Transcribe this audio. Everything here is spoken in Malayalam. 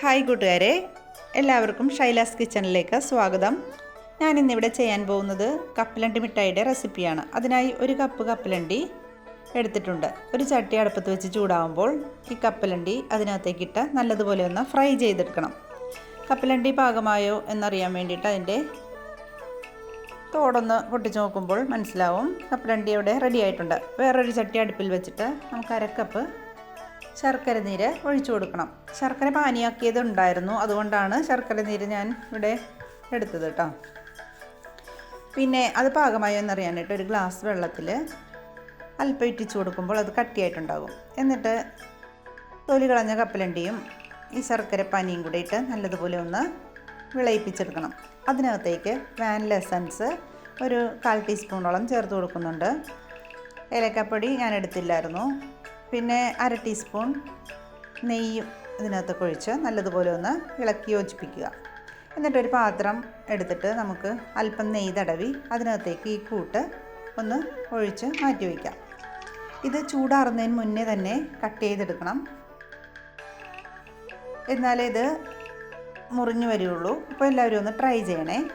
ഹായ് കൂട്ടുകാരെ, എല്ലാവർക്കും ഷൈലാസ് കിച്ചണിലേക്ക് സ്വാഗതം. ഞാൻ ഇന്നിവിടെ ചെയ്യാൻ പോകുന്നത് കപ്പലണ്ടി മിഠായിയുടെ റെസിപ്പിയാണ്. അതിനായി ഒരു കപ്പ് കപ്പലണ്ടി എടുത്തിട്ടുണ്ട്. ഒരു ചട്ടി അടുപ്പത്ത് വെച്ച് ചൂടാവുമ്പോൾ ഈ കപ്പലണ്ടി അതിനകത്തേക്കിട്ട് നല്ലതുപോലെ ഒന്ന് ഫ്രൈ ചെയ്തെടുക്കണം. കപ്പലണ്ടി പാകമായോ എന്നറിയാൻ വേണ്ടിയിട്ട് അതിൻ്റെ തോടൊന്ന് പൊട്ടിച്ച് നോക്കുമ്പോൾ മനസ്സിലാവും കപ്പലണ്ടി ഇവിടെ റെഡി ആയിട്ടുണ്ട്. വേറൊരു ചട്ടി അടുപ്പിൽ വെച്ചിട്ട് നമുക്ക് അരക്കപ്പ് ശർക്കര നീര് ഒഴിച്ചു കൊടുക്കണം. ശർക്കര പാനിയാക്കിയത് ഉണ്ടായിരുന്നു, അതുകൊണ്ടാണ് ശർക്കര നീര് ഞാൻ ഇവിടെ എടുത്തത് കേട്ടോ. പിന്നെ അത് പാകമായോ എന്നറിയാനായിട്ട് ഒരു ഗ്ലാസ് വെള്ളത്തിൽ അല്പം ഇറ്റിച്ചു കൊടുക്കുമ്പോൾ അത് കട്ടിയായിട്ടുണ്ടാകും. എന്നിട്ട് തൊലി കളഞ്ഞ കപ്പലണ്ടിയും ഈ ശർക്കര പാനിയും കൂടെ ഇട്ട് നല്ലതുപോലെ ഒന്ന് വിളയിപ്പിച്ചെടുക്കണം. അതിനകത്തേക്ക് വാനില എസൻസ് ഒരു 1/4 ടീസ്പൂണോളം ചേർത്ത് കൊടുക്കുന്നുണ്ട്. ഏലക്കപ്പൊടി ഞാൻ എടുത്തില്ലായിരുന്നു. പിന്നെ 1/2 ടീസ്പൂൺ നെയ്യും ഇതിനകത്ത് ഒഴിച്ച് നല്ലതുപോലെ ഒന്ന് ഇളക്കി യോജിപ്പിക്കുക. എന്നിട്ടൊരു പാത്രം എടുത്തിട്ട് നമുക്ക് അല്പം നെയ്യ് തടവി അതിനകത്തേക്ക് ഈ കൂട്ട് ഒന്ന് ഒഴിച്ച് മാറ്റി വയ്ക്കാം. ഇത് ചൂടാറുന്നതിന് മുന്നേ തന്നെ കട്ട് ചെയ്തെടുക്കണം, എന്നാലേ ഇത് മുറിഞ്ഞു വരികയുള്ളൂ. അപ്പോൾ എല്ലാവരും ഒന്ന് ട്രൈ ചെയ്യണേ.